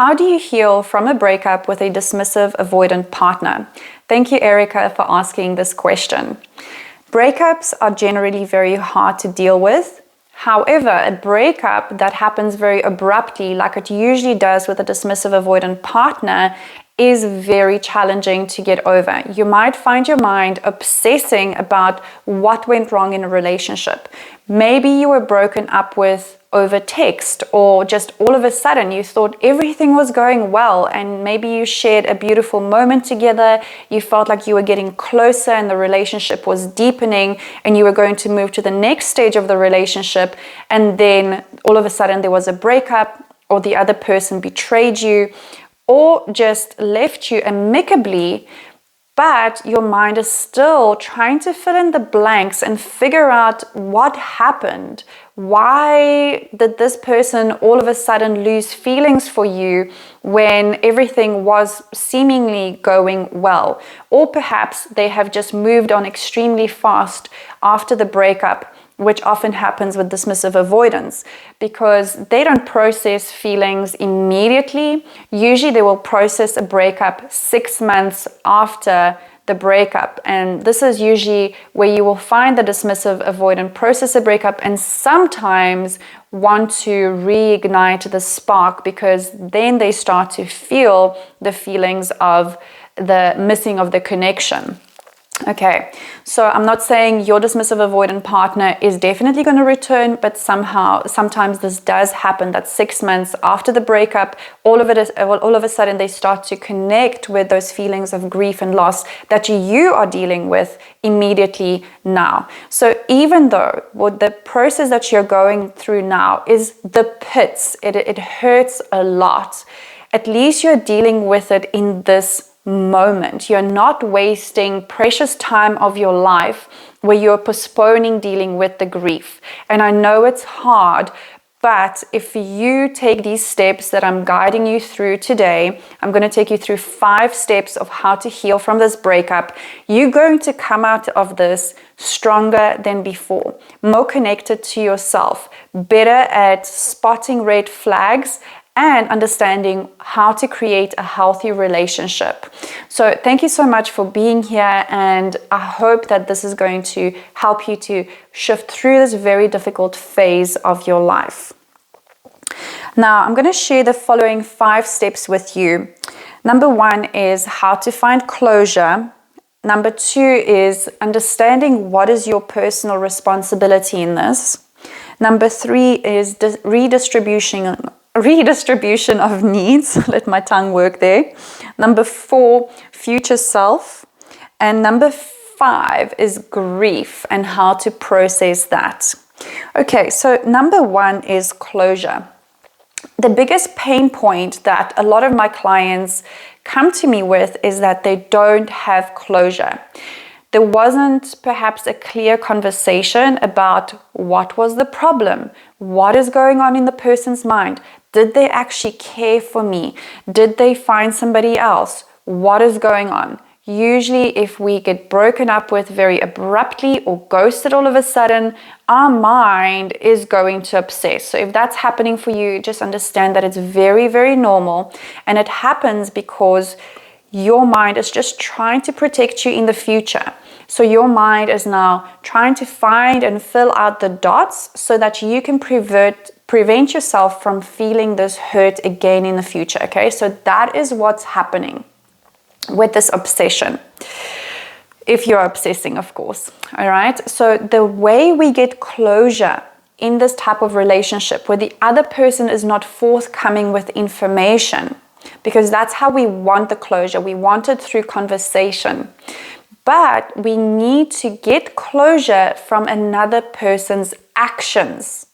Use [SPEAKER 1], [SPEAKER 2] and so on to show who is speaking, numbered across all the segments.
[SPEAKER 1] How do you heal from a breakup with a dismissive, avoidant partner? Thank you, Erica, for asking this question. Breakups are generally very hard to deal with. However, a breakup that happens very abruptly, like it usually does with a dismissive, avoidant partner, is very challenging to get over. You might find your mind obsessing about what went wrong in a relationship. Maybe you were broken up with over text, or just all of a sudden you thought everything was going well, and maybe you shared a beautiful moment together. You felt like you were getting closer and the relationship was deepening and you were going to move to the next stage of the relationship, and then all of a sudden there was a breakup, or the other person betrayed you, or just left you amicably, but your mind is still trying to fill in the blanks and figure out what happened. Why did this person all of a sudden lose feelings for you when everything was seemingly going well? Or perhaps they have just moved on extremely fast after the breakup, which often happens with dismissive avoidance, because they don't process feelings immediately. Usually they will process a breakup 6 months after the breakup. And this is usually where you will find the dismissive avoidant process a breakup and sometimes want to reignite the spark, because then they start to feel the feelings of the missing of the connection. Okay, so I'm not saying your dismissive avoidant partner is definitely going to return, but sometimes this does happen, that 6 months after the breakup, all of a sudden they start to connect with those feelings of grief and loss that you are dealing with immediately now. So even though what the process that you're going through now is the pits, it hurts a lot, at least you're dealing with it in this moment. You're not wasting precious time of your life where you're postponing dealing with the grief. And I know it's hard, but if you take these steps that I'm guiding you through today, I'm going to take you through 5 steps of how to heal from this breakup. You're going to come out of this stronger than before, more connected to yourself, better at spotting red flags, and understanding how to create a healthy relationship. So thank you so much for being here, and I hope that this is going to help you to shift through this very difficult phase of your life. Now, I'm going to share the following 5 steps with you. Number 1 is how to find closure. Number 2 is understanding what is your personal responsibility in this. Number 3 is redistribution of needs. Let my tongue work there. Number 4, future self. And number 5 is grief and how to process that. Okay, so number 1 is closure. The biggest pain point that a lot of my clients come to me with is that they don't have closure. There wasn't perhaps a clear conversation about what was the problem, what is going on in the person's mind. Did they actually care for me? Did they find somebody else? What is going on? Usually, if we get broken up with very abruptly or ghosted all of a sudden, our mind is going to obsess. So if that's happening for you, just understand that it's very, very normal. And it happens because your mind is just trying to protect you in the future. So your mind is now trying to find and fill out the dots so that you can prevent yourself from feeling this hurt again in the future. Okay, so that is what's happening with this obsession. If you're obsessing, of course. All right, so the way we get closure in this type of relationship where the other person is not forthcoming with information, because that's how we want the closure. We want it through conversation. But we need to get closure from another person's actions.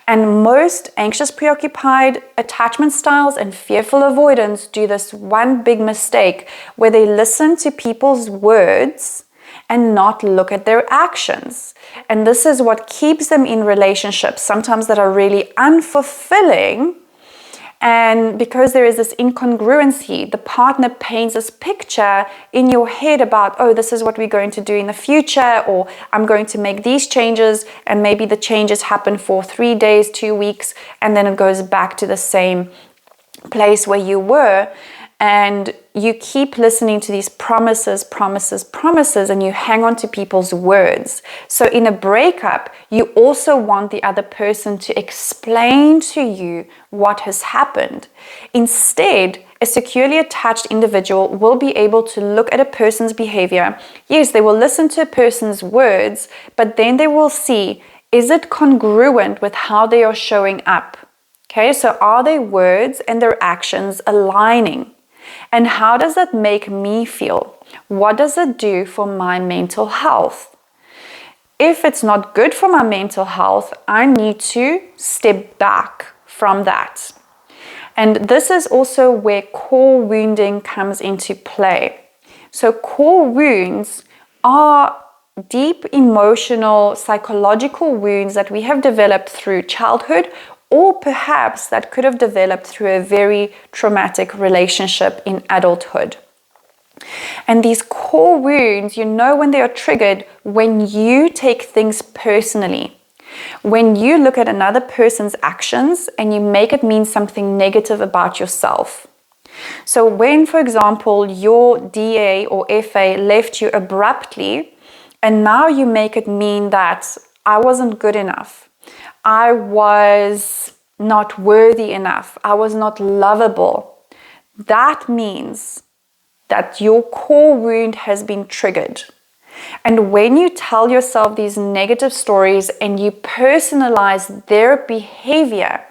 [SPEAKER 1] And most anxious, preoccupied attachment styles and fearful avoidance do this one big mistake where they listen to people's words and not look at their actions. And this is what keeps them in relationships, sometimes that are really unfulfilling. And because there is this incongruency, the partner paints this picture in your head about, oh, this is what we're going to do in the future, or I'm going to make these changes, and maybe the changes happen for 3 days, 2 weeks, and then it goes back to the same place where you were, and you keep listening to these promises, and you hang on to people's words. So in a breakup, you also want the other person to explain to you what has happened. Instead, a securely attached individual will be able to look at a person's behavior. Yes, they will listen to a person's words, but then they will see, is it congruent with how they are showing up? Okay, so are their words and their actions aligning? And how does that make me feel? What does it do for my mental health? If it's not good for my mental health, I need to step back from that. And this is also where core wounding comes into play. So core wounds are deep emotional, psychological wounds that we have developed through childhood, or perhaps that could have developed through a very traumatic relationship in adulthood. And these core wounds, you know when they are triggered when you take things personally. When you look at another person's actions and you make it mean something negative about yourself. So when, for example, your DA or FA left you abruptly, and now you make it mean that I wasn't good enough, I was not worthy enough, I was not lovable. That means that your core wound has been triggered. And when you tell yourself these negative stories and you personalize their behavior,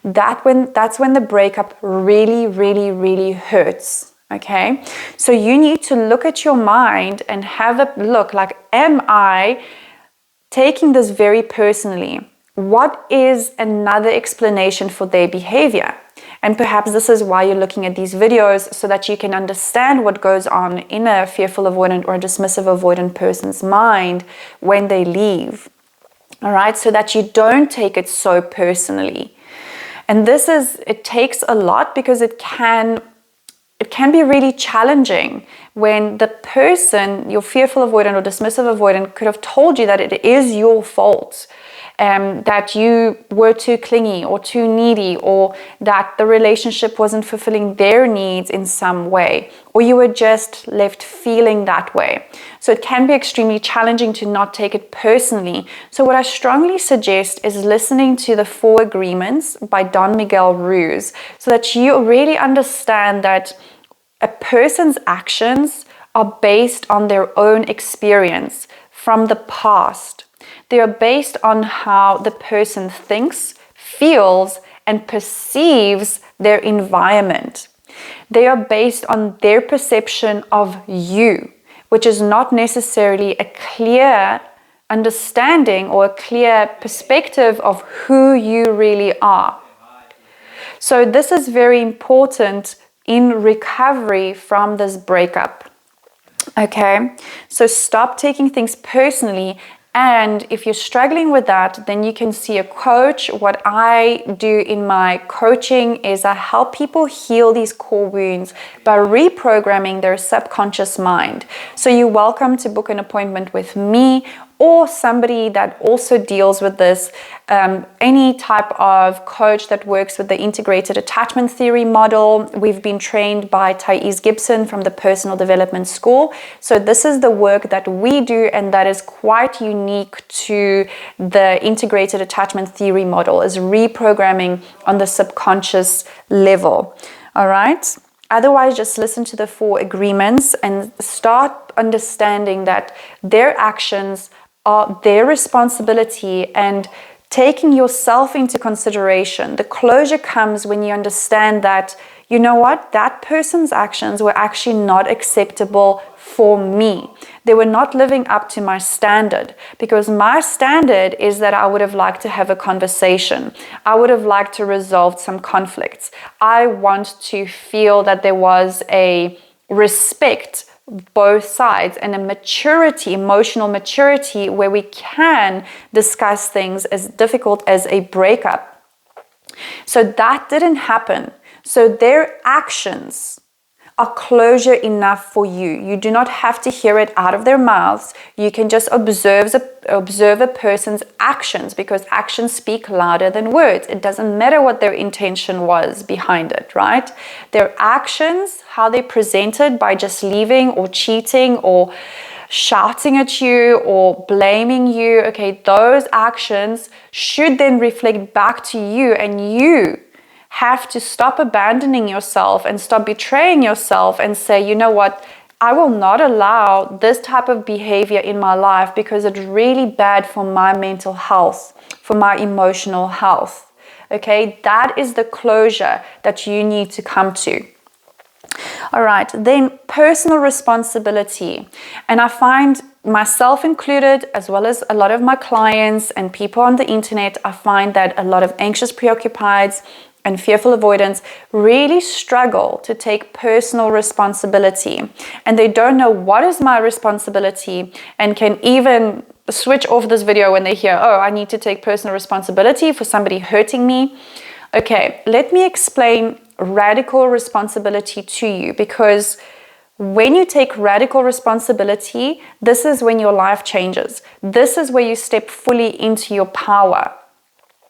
[SPEAKER 1] that's when the breakup really hurts. Okay? So you need to look at your mind and have a look like, am I taking this very personally? What is another explanation for their behavior? And perhaps this is why you're looking at these videos, so that you can understand what goes on in a fearful avoidant or a dismissive avoidant person's mind when they leave. All right, so that you don't take it so personally. And it takes a lot, because it can be really challenging when the person, your fearful avoidant or dismissive avoidant, could have told you that it is your fault. That you were too clingy or too needy, or that the relationship wasn't fulfilling their needs in some way, or you were just left feeling that way. So it can be extremely challenging to not take it personally. So what I strongly suggest is listening to the 4 Agreements by Don Miguel Ruiz, so that you really understand that a person's actions are based on their own experience from the past. They are based on how the person thinks, feels, and perceives their environment. They are based on their perception of you, which is not necessarily a clear understanding or a clear perspective of who you really are. So this is very important in recovery from this breakup. Okay, so stop taking things personally. And if you're struggling with that, then you can see a coach. What I do in my coaching is I help people heal these core wounds by reprogramming their subconscious mind. So you're welcome to book an appointment with me or somebody that also deals with this, any type of coach that works with the integrated attachment theory model. We've been trained by Thais Gibson from the Personal Development School. So this is the work that we do, and that is quite unique to the integrated attachment theory model, is reprogramming on the subconscious level. All right? Otherwise, just listen to the 4 Agreements and start understanding that their actions are their responsibility, and taking yourself into consideration. The closure comes when you understand that, you know what, that person's actions were actually not acceptable for me. They were not living up to my standard, because my standard is that I would have liked to have a conversation. I would have liked to resolve some conflicts. I want to feel that there was a respect both sides and a maturity, emotional maturity, where we can discuss things as difficult as a breakup. So that didn't happen. So their actions are closure enough for you. You do not have to hear it out of their mouths. You can just observe a person's actions, because actions speak louder than words. It doesn't matter what their intention was behind it, right? Their actions, how they presented by just leaving or cheating or shouting at you or blaming you, okay, those actions should then reflect back to you, and you have to stop abandoning yourself and stop betraying yourself and say, you know what, I will not allow this type of behavior in my life because it's really bad for my mental health, for my emotional health. Okay, that is the closure that you need to come to. All right, then personal responsibility. And I find myself included, as well as a lot of my clients and people on the internet, I find that a lot of anxious preoccupieds and fearful avoidants really struggle to take personal responsibility. And they don't know what is my responsibility, and can even switch off this video when they hear, oh, I need to take personal responsibility for somebody hurting me. Okay, let me explain radical responsibility to you, because when you take radical responsibility, this is when your life changes. This is where you step fully into your power.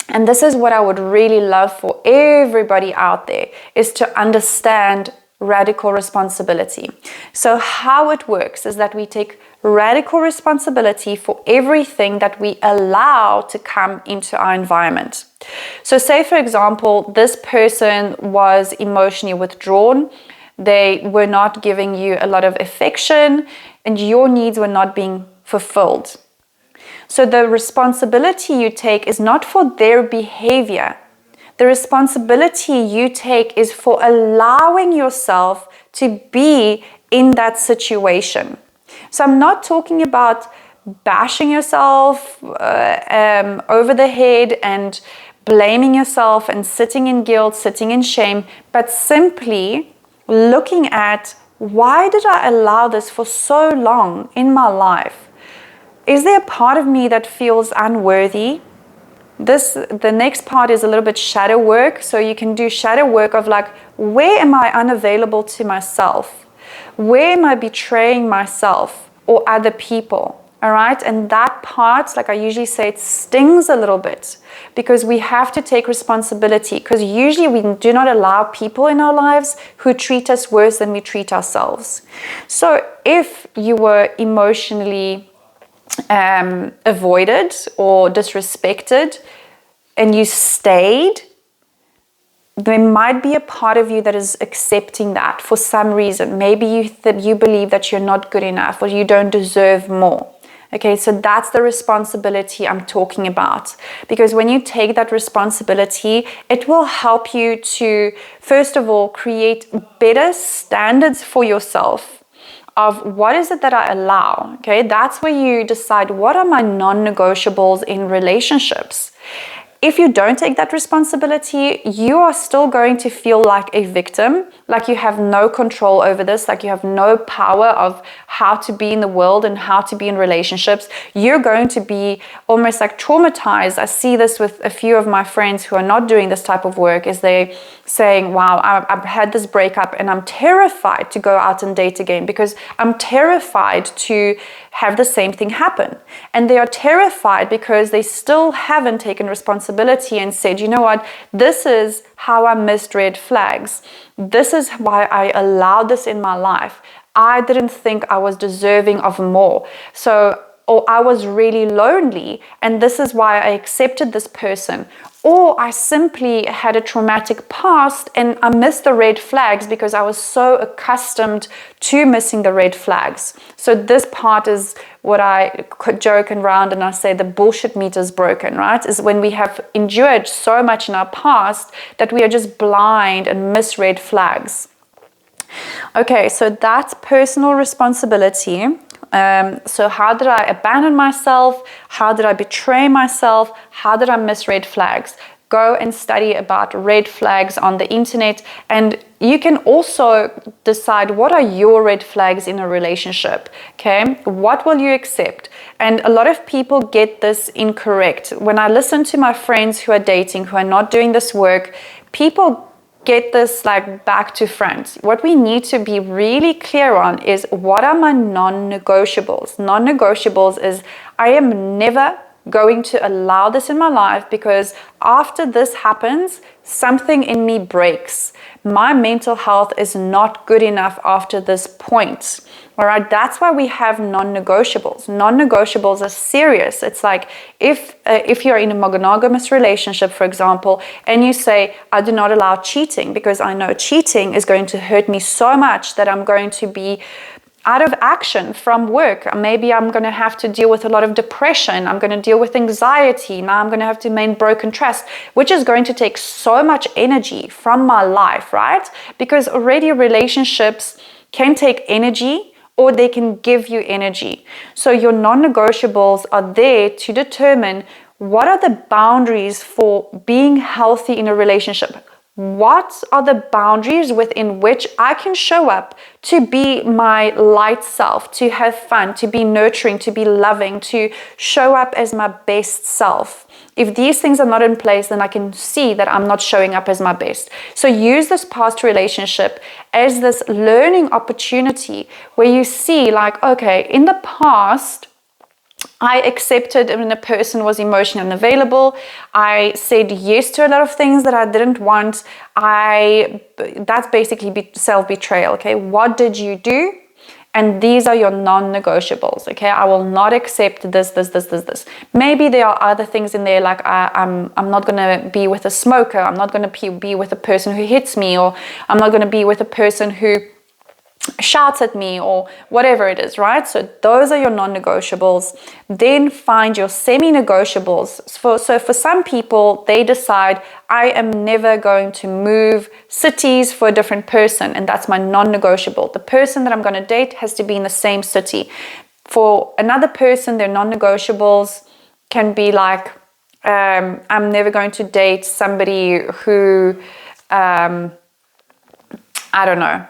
[SPEAKER 1] And this is what I would really love for everybody out there, is to understand radical responsibility. So how it works is that we take radical responsibility for everything that we allow to come into our environment. So say, for example, this person was emotionally withdrawn. They were not giving you a lot of affection, and your needs were not being fulfilled. So the responsibility you take is not for their behavior. The responsibility you take is for allowing yourself to be in that situation. So I'm not talking about bashing yourself over the head and blaming yourself and sitting in guilt, sitting in shame, but simply looking at, why did I allow this for so long in my life? Is there a part of me that feels unworthy? The next part is a little bit shadow work. So you can do shadow work of like, where am I unavailable to myself? Where am I betraying myself or other people? All right. And that part, like I usually say, it stings a little bit, because we have to take responsibility, because usually we do not allow people in our lives who treat us worse than we treat ourselves. So if you were emotionally avoided or disrespected and you stayed, there might be a part of you that is accepting that for some reason. Maybe you believe that you're not good enough or you don't deserve more. Okay, so that's the responsibility I'm talking about. Because when you take that responsibility, it will help you to, first of all, create better standards for yourself of what is it that I allow. Okay, that's where you decide, what are my non-negotiables in relationships. If you don't take that responsibility, you are still going to feel like a victim, like you have no control over this, like you have no power of how to be in the world and how to be in relationships. You're going to be almost like traumatized. I see this with a few of my friends who are not doing this type of work, is they saying, wow, I've had this breakup and I'm terrified to go out and date again because I'm terrified to have the same thing happen. And they are terrified because they still haven't taken responsibility and said, you know what, this is how I missed red flags. This is why I allowed this in my life. I didn't think I was deserving of more. Or I was really lonely and this is why I accepted this person. Or I simply had a traumatic past and I missed the red flags because I was so accustomed to missing the red flags. So this part is what I joke around and I say the bullshit meter is broken, right? Is when we have endured so much in our past that we are just blind and miss red flags. Okay, so that's personal responsibility. So how did I abandon myself? How did I betray myself? How did I miss red flags? Go and study about red flags on the internet, and you can also decide, what are your red flags in a relationship? Okay, what will you accept? And a lot of people get this incorrect. When I listen to my friends who are dating, who are not doing this work, people get this like back to front. What we need to be really clear on is, what are my non-negotiables? Non-negotiables is, I am never going to allow this in my life, because after this happens, something in me breaks. My mental health is not good enough after this point. All right, that's why we have non-negotiables. Non-negotiables are serious. It's like if you're in a monogamous relationship, for example, and you say, I do not allow cheating because I know cheating is going to hurt me so much that I'm going to be out of action from work. Maybe I'm going to have to deal with a lot of depression. I'm going to deal with anxiety. Now I'm going to have to maintain broken trust, which is going to take so much energy from my life, right? Because already relationships can take energy, or they can give you energy. So your non-negotiables are there to determine what are the boundaries for being healthy in a relationship. What are the boundaries within which I can show up to be my light self, to have fun, to be nurturing, to be loving, to show up as my best self? If these things are not in place, then I can see that I'm not showing up as my best. So use this past relationship as this learning opportunity where you see like, okay, in the past, I accepted when a person was emotionally unavailable. I said yes to a lot of things that I didn't want. That's basically self-betrayal, okay? What did you do? And these are your non-negotiables, okay? I will not accept this. Maybe there are other things in there, like I'm not going to be with a smoker. I'm not going to be with a person who hits me, or I'm not going to be with a person who shouts at me, or whatever it is, right? So those are your non-negotiables. Then find your semi-negotiables. So for some people, they decide, I am never going to move cities for a different person, and that's my non-negotiable. The person that I'm going to date has to be in the same city. For another person, their non-negotiables can be like, I'm never going to date somebody who, I don't know,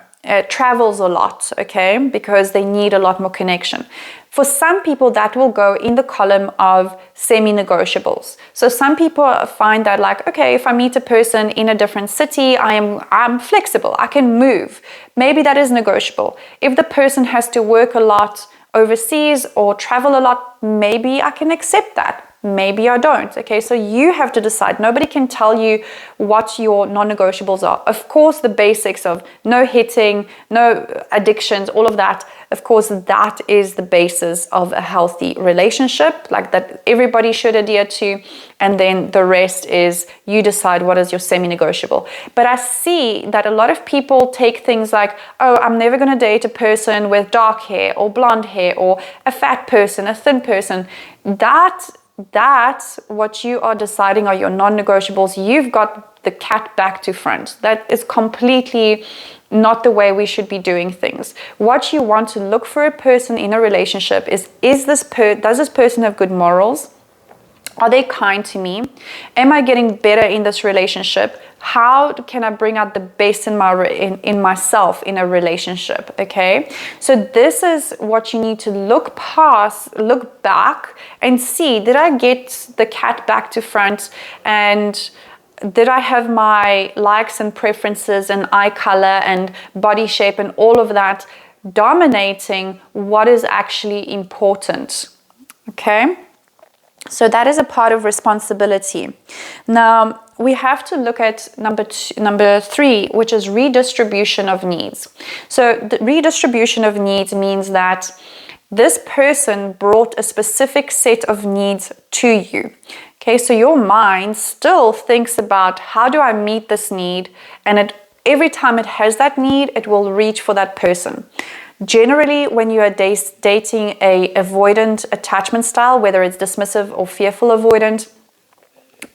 [SPEAKER 1] travels a lot, okay, because they need a lot more connection. For some people, that will go in the column of semi-negotiables. So some people find that like, okay, if I meet a person in a different city, I'm flexible, I can move. Maybe that is negotiable. If the person has to work a lot overseas or travel a lot, maybe I can accept that. Maybe I don't. Okay, so you have to decide. Nobody can tell you what your non-negotiables are. Of course, the basics of no hitting, no addictions, all of that. Of course, that is the basis of a healthy relationship, like that everybody should adhere to. And then the rest is you decide what is your semi-negotiable. But I see that a lot of people take things like, oh, I'm never going to date a person with dark hair or blonde hair, or a fat person, a thin person. That's what you are deciding are your non-negotiables. You've got the cat back to front. That is completely not the way we should be doing things. What you want to look for a person in a relationship is does this person have good morals? Are they kind to me? Am I getting better in this relationship? How can I bring out the best in myself in a relationship? Okay, so this is what you need to look back and see. Did I get the cat back to front? And did I have my likes and preferences and eye color and body shape and all of that dominating what is actually important? Okay. So that is a part of responsibility. Now, we have to look at number 3, which is redistribution of needs. So the redistribution of needs means that this person brought a specific set of needs to you. Okay, so your mind still thinks about how do I meet this need, and every time it has that need, it will reach for that person. Generally, when you are dating a avoidant attachment style, whether it's dismissive or fearful avoidant,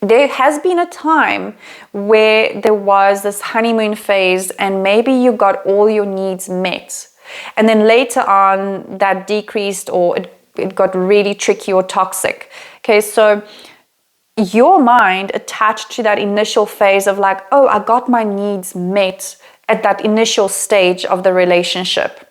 [SPEAKER 1] there has been a time where there was this honeymoon phase and maybe you got all your needs met. And then later on that decreased, or it got really tricky or toxic. Okay, so your mind attached to that initial phase of like, oh, I got my needs met at that initial stage of the relationship.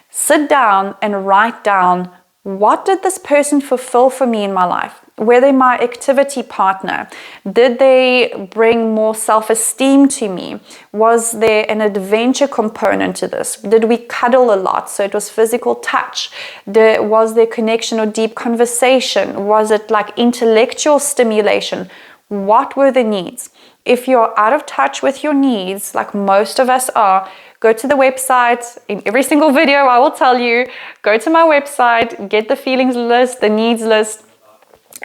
[SPEAKER 1] Sit down and write down, what did this person fulfill for me in my life? Were they my activity partner? Did they bring more self-esteem to me? Was there an adventure component to this? Did we cuddle a lot? So it was physical touch. Was there connection or deep conversation? Was it like intellectual stimulation? What were the needs? If you're out of touch with your needs, like most of us are, go to the website. In every single video, I will tell you, go to my website, get the feelings list, the needs list,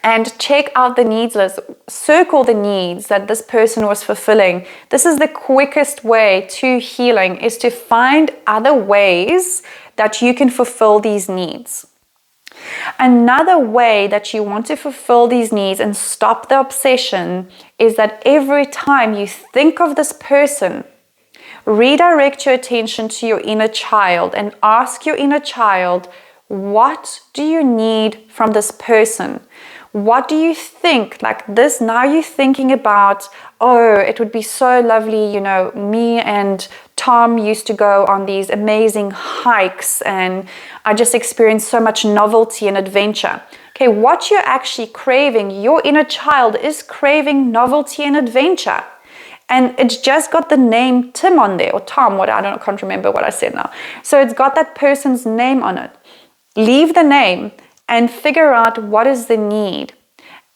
[SPEAKER 1] and check out the needs list. Circle the needs that this person was fulfilling. This is the quickest way to healing, is to find other ways that you can fulfill these needs. Another way that you want to fulfill these needs and stop the obsession is that every time you think of this person, redirect your attention to your inner child and ask your inner child, what do you need from this person? What do you think? Like this, now you're thinking about, oh, it would be so lovely, you know, me and Tom used to go on these amazing hikes and I just experienced so much novelty and adventure. Okay, what you're actually craving, your inner child is craving novelty and adventure. And it's just got the name Tim on there, or Tom, can't remember what I said now. So it's got that person's name on it. Leave the name and figure out what is the need.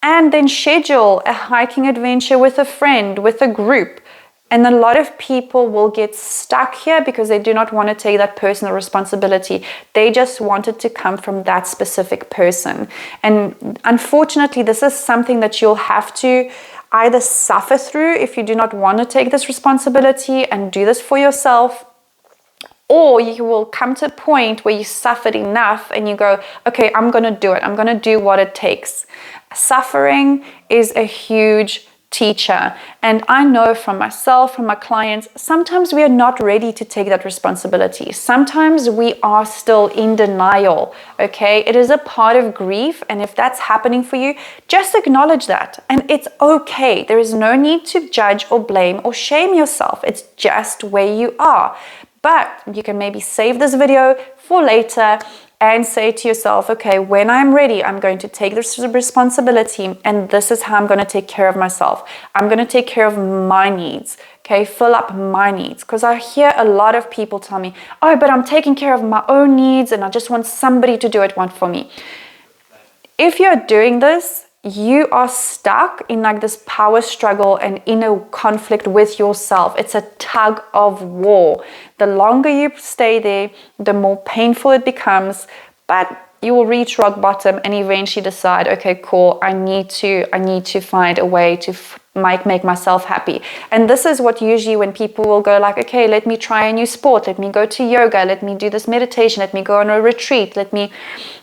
[SPEAKER 1] And then schedule a hiking adventure with a friend, with a group. And a lot of people will get stuck here because they do not want to take that personal responsibility. They just want it to come from that specific person. And unfortunately, this is something that you'll have to either suffer through if you do not want to take this responsibility and do this for yourself, or you will come to a point where you suffered enough and you go, okay, I'm going to do it. I'm going to do what it takes. Suffering is a huge teacher. And I know from myself, from my clients, sometimes we are not ready to take that responsibility. Sometimes we are still in denial, okay? It is a part of grief. And if that's happening for you, just acknowledge that. And it's okay. There is no need to judge or blame or shame yourself. It's just where you are. But you can maybe save this video for later and say to yourself, okay, when I'm ready, I'm going to take this responsibility and this is how I'm going to take care of myself. I'm going to take care of my needs, okay? Fill up my needs. Because I hear a lot of people tell me, oh, but I'm taking care of my own needs and I just want somebody to do it for me. If you're doing this, you are stuck in like this power struggle and inner conflict with yourself. It's a tug of war. The longer you stay there, the more painful it becomes, but you will reach rock bottom and eventually decide, okay, cool, I need to find a way to make myself happy. And this is what usually when people will go like, okay, let me try a new sport, let me go to yoga, let me do this meditation, let me go on a retreat, let me,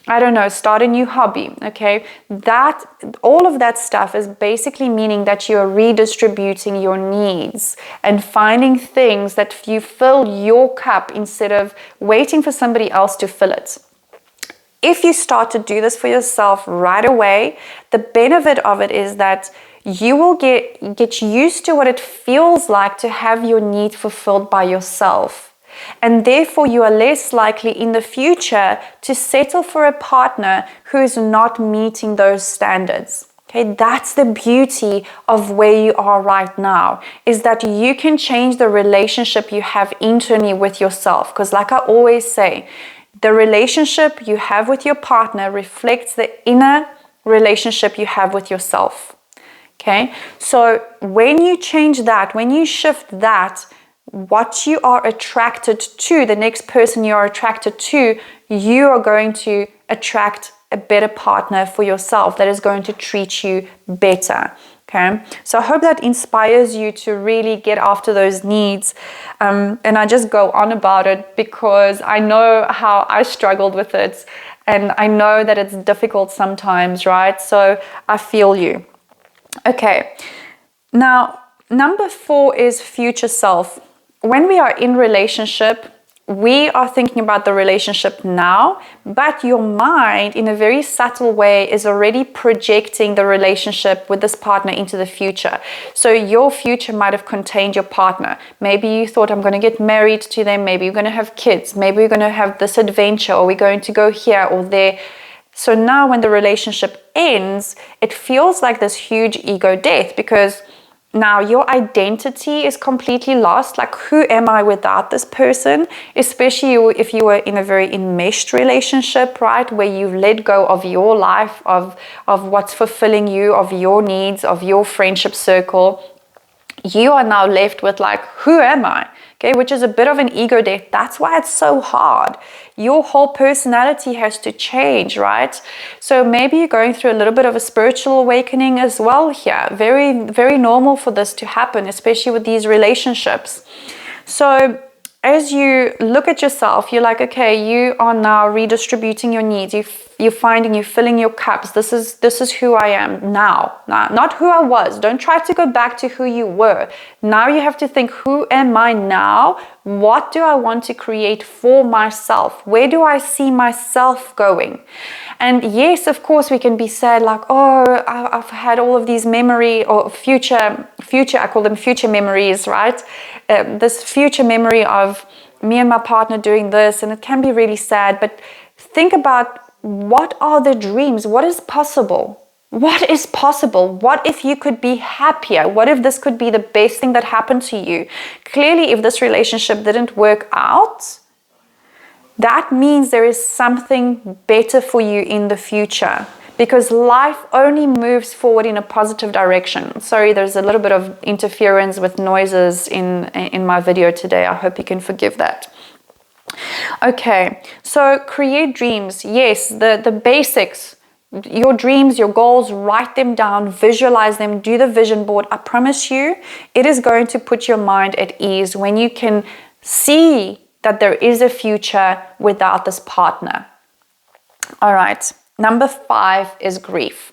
[SPEAKER 1] I don't know, start a new hobby, okay? That, all of that stuff is basically meaning that you are redistributing your needs and finding things that you fill your cup instead of waiting for somebody else to fill it. If you start to do this for yourself right away, the benefit of it is that you will get used to what it feels like to have your need fulfilled by yourself. And therefore, you are less likely in the future to settle for a partner who is not meeting those standards. Okay, that's the beauty of where you are right now, is that you can change the relationship you have internally with yourself. Because like I always say, the relationship you have with your partner reflects the inner relationship you have with yourself. Okay, so when you change that, when you shift that, what you are attracted to, the next person you are attracted to, you are going to attract a better partner for yourself that is going to treat you better. Okay, so I hope that inspires you to really get after those needs. And I just go on about it because I know how I struggled with it. And I know that it's difficult sometimes, right? So I feel you. Okay, now number 4 is future self. When we are in relationship, we are thinking about the relationship now, but your mind in a very subtle way is already projecting the relationship with this partner into the future. So your future might have contained your partner. Maybe you thought, I'm going to get married to them. Maybe you're going to have kids. Maybe you're going to have this adventure, or we're going to go here or there. So now when the relationship ends, it feels like this huge ego death, because now your identity is completely lost. Like, who am I without this person? Especially if you were in a very enmeshed relationship, right? Where you've let go of your life, of what's fulfilling you, of your needs, of your friendship circle. You are now left with like, who am I? Okay, which is a bit of an ego death. That's why it's so hard. Your whole personality has to change, right? So maybe you're going through a little bit of a spiritual awakening as well here. Very, very normal for this to happen, especially with these relationships. So as you look at yourself, you're like, okay, you are now redistributing your needs. You're finding, you're filling your cups. This is who I am now, not who I was. Don't try to go back to who you were. Now you have to think, who am I now? What do I want to create for myself? Where do I see myself going? And yes, of course, we can be sad, like, oh, I've had all of these memory or future, I call them future memories, right? This future memory of me and my partner doing this, and it can be really sad, but think about, what are the dreams? What is possible? What is possible? What if you could be happier? What if this could be the best thing that happened to you? Clearly, if this relationship didn't work out, that means there is something better for you in the future, because life only moves forward in a positive direction. Sorry, there's a little bit of interference with noises in my video today. I hope you can forgive that. Okay, so create dreams. Yes, the basics, your dreams, your goals, write them down, visualize them, do the vision board. I promise you, it is going to put your mind at ease when you can see that there is a future without this partner. All right, number 5 is grief.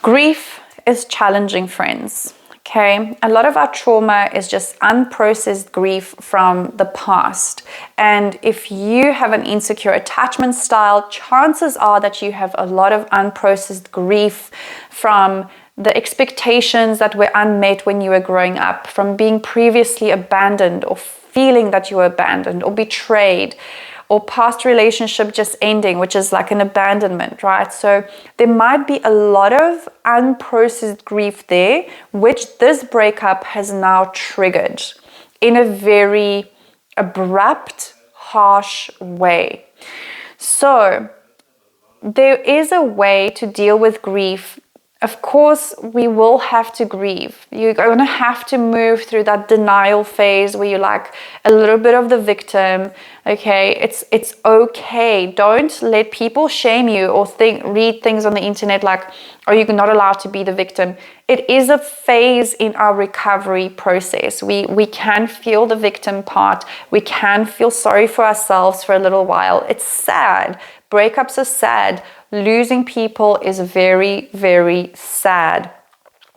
[SPEAKER 1] Grief is challenging, friends. Okay, a lot of our trauma is just unprocessed grief from the past. And if you have an insecure attachment style, chances are that you have a lot of unprocessed grief from the expectations that were unmet when you were growing up, from being previously abandoned or feeling that you were abandoned or betrayed, or past relationship just ending, which is like an abandonment, right? So there might be a lot of unprocessed grief there, which this breakup has now triggered in a very abrupt, harsh way. So there is a way to deal with grief. Of course, we will have to grieve. You're going to have to move through that denial phase where you're like a little bit of the victim. Okay, it's okay. Don't let people shame you or read things on the internet like, oh, you're not allowed to be the victim. It is a phase in our recovery process. We can feel the victim part. We can feel sorry for ourselves for a little while. It's sad. Breakups are sad. Losing people is very, very sad.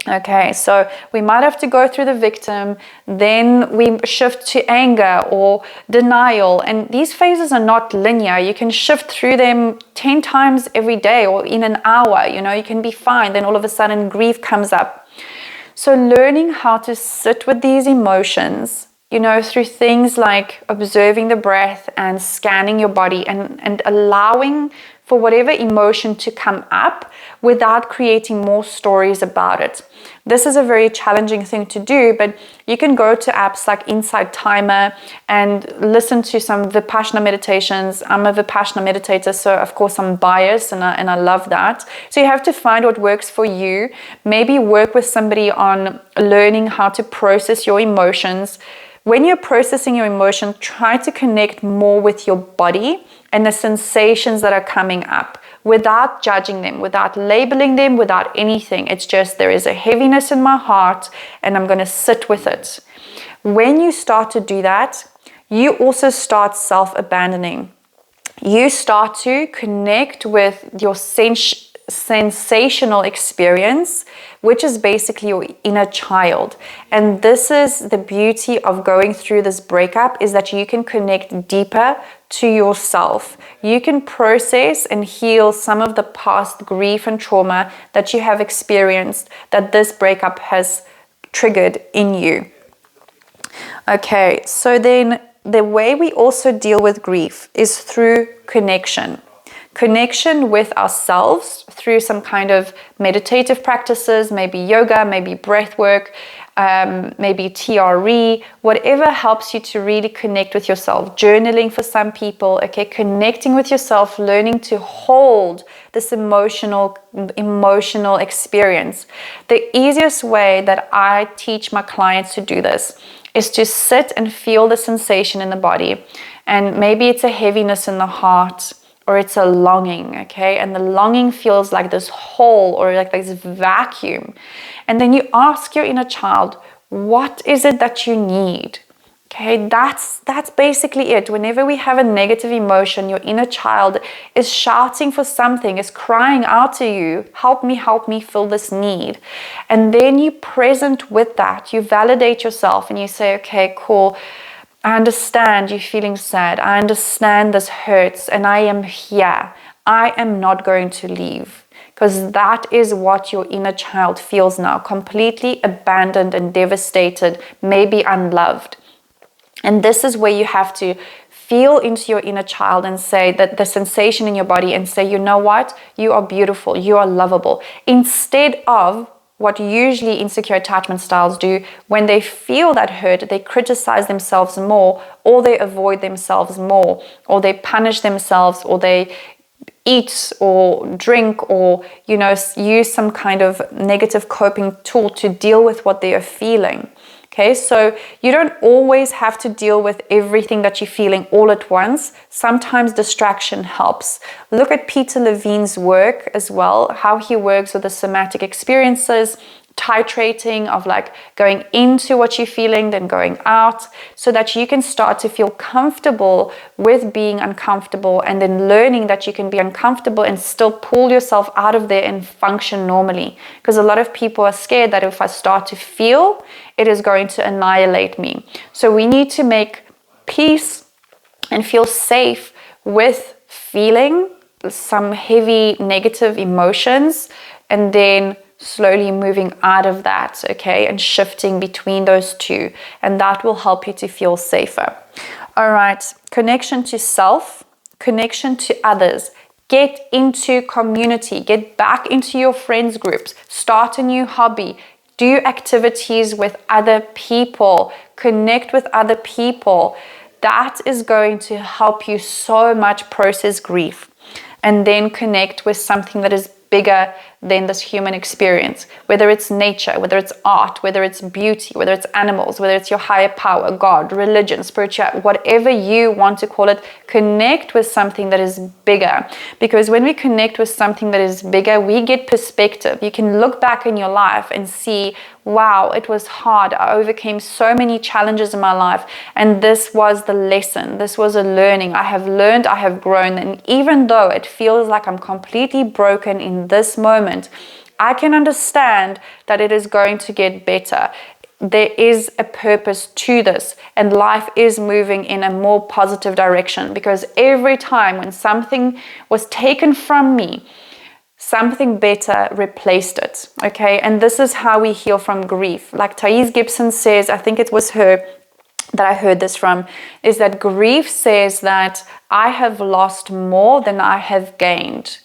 [SPEAKER 1] Okay, so we might have to go through the victim, then we shift to anger or denial. And these phases are not linear. You can shift through them 10 times every day or in an hour. You know, you can be fine. Then all of a sudden grief comes up. So learning how to sit with these emotions, you know, through things like observing the breath and scanning your body and allowing for whatever emotion to come up without creating more stories about it. This is a very challenging thing to do, but you can go to apps like Insight Timer and listen to some Vipassana meditations. I'm a Vipassana meditator, so of course I'm biased and I love that. So you have to find what works for you. Maybe work with somebody on learning how to process your emotions. When you're processing your emotion, try to connect more with your body and the sensations that are coming up without judging them, without labeling them, without anything. It's just, there is a heaviness in my heart and I'm going to sit with it. When you start to do that, you also start self-abandoning. You start to connect with your sensational experience, which is basically your inner child. And this is the beauty of going through this breakup, is that you can connect deeper to yourself. You can process and heal some of the past grief and trauma that you have experienced, that this breakup has triggered in you. Okay, so then the way we also deal with grief is through connection. Connection with ourselves through some kind of meditative practices, maybe yoga, maybe breath work, maybe TRE, whatever helps you to really connect with yourself. Journaling for some people, okay, connecting with yourself, learning to hold this emotional experience. The easiest way that I teach my clients to do this is to sit and feel the sensation in the body. And maybe it's a heaviness in the heart, or it's a longing, okay? And the longing feels like this hole or like this vacuum. And then you ask your inner child, what is it that you need? Okay, that's basically it. Whenever we have a negative emotion, your inner child is shouting for something, is crying out to you, help me fill this need. And then you present with that, you validate yourself and you say, okay, cool. I understand you feeling sad. I understand this hurts and I am here. I am not going to leave. Because that is what your inner child feels now. Completely abandoned and devastated, maybe unloved. And this is where you have to feel into your inner child and say that the sensation in your body and say, you know what? You are beautiful. You are lovable. Instead of what usually insecure attachment styles do, when they feel that hurt, they criticize themselves more, or they avoid themselves more, or they punish themselves, or they eat or drink, or use some kind of negative coping tool to deal with what they are feeling. Okay, so you don't always have to deal with everything that you're feeling all at once. Sometimes distraction helps. Look at Peter Levine's work as well, how he works with the somatic experiences, titrating of like going into what you're feeling, then going out, so that you can start to feel comfortable with being uncomfortable, and then learning that you can be uncomfortable and still pull yourself out of there and function normally. Because a lot of people are scared that if I start to feel, it is going to annihilate me. So we need to make peace and feel safe with feeling some heavy negative emotions, and then slowly moving out of that, okay, and shifting between those two, and that will help you to feel safer. All right, connection to self, connection to others. Get into community, get back into your friends groups, start a new hobby, do activities with other people, connect with other people. That is going to help you so much process grief, and then connect with something that is bigger than this human experience, whether it's nature, whether it's art, whether it's beauty, whether it's animals, whether it's your higher power, God, religion, spirituality, whatever you want to call it. Connect with something that is bigger, because when we connect with something that is bigger, we get perspective. You can look back in your life and see, wow, it was hard. I overcame so many challenges in my life, and this was the lesson. This was a learning. I have learned, I have grown, and even though it feels like I'm completely broken in this moment, I can understand that it is going to get better. There is a purpose to this, and life is moving in a more positive direction, because every time when something was taken from me, something better replaced it, okay? And this is how we heal from grief. Like Thais Gibson says, I think it was her that I heard this from, is that grief says that I have lost more than I have gained.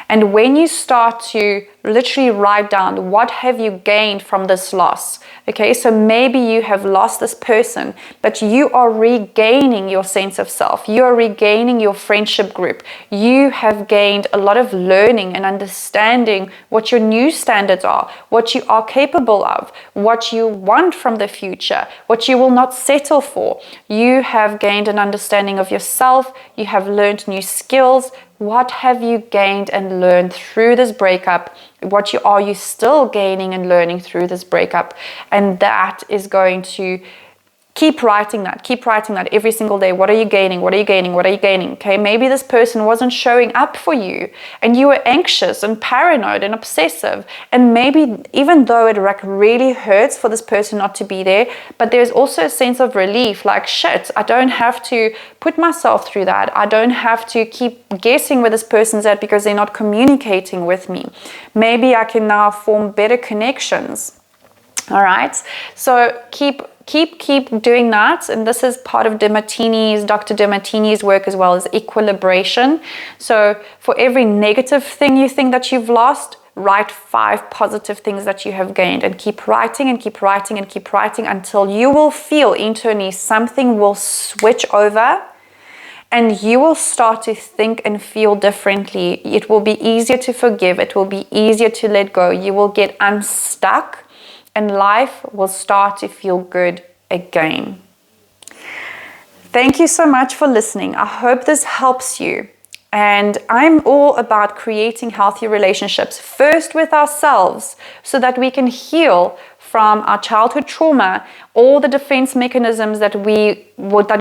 [SPEAKER 1] And when you start to literally write down what have you gained from this loss, okay, so maybe you have lost this person, but you are regaining your sense of self, you are regaining your friendship group, you have gained a lot of learning and understanding what your new standards are, what you are capable of, what you want from the future, what you will not settle for. You have gained an understanding of yourself, you have learned new skills. What have you gained and learned through this breakup? What are you still gaining and learning through this breakup? And that is going to keep writing that every single day. What are you gaining? What are you gaining? What are you gaining? Okay, maybe this person wasn't showing up for you and you were anxious and paranoid and obsessive. And maybe even though it really hurts for this person not to be there, but there's also a sense of relief, like, shit, I don't have to put myself through that. I don't have to keep guessing where this person's at because they're not communicating with me. Maybe I can now form better connections. All right, so keep keep doing that. And this is part of Dr. Demartini's work, as well as equilibration. So for every negative thing you think that you've lost, write 5 positive things that you have gained, and keep writing and keep writing and keep writing until you will feel internally something will switch over and you will start to think and feel differently. It will be easier to forgive. It will be easier to let go. You will get unstuck and life will start to feel good again. Thank you so much for listening. I hope this helps you. And I'm all about creating healthy relationships, first with ourselves, so that we can heal from our childhood trauma, all the defense mechanisms that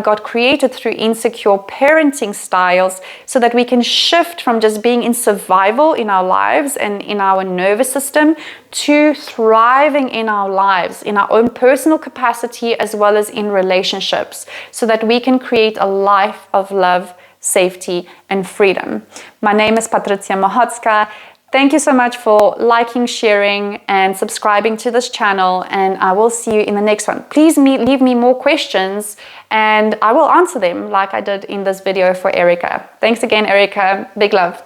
[SPEAKER 1] got created through insecure parenting styles, so that we can shift from just being in survival in our lives and in our nervous system to thriving in our lives, in our own personal capacity, as well as in relationships, so that we can create a life of love, safety, and freedom. My name is Patrycja Mochocka. Thank you so much for liking, sharing, and subscribing to this channel, and I will see you in the next one. Please leave me more questions, and I will answer them like I did in this video for Erica. Thanks again, Erica. Big love.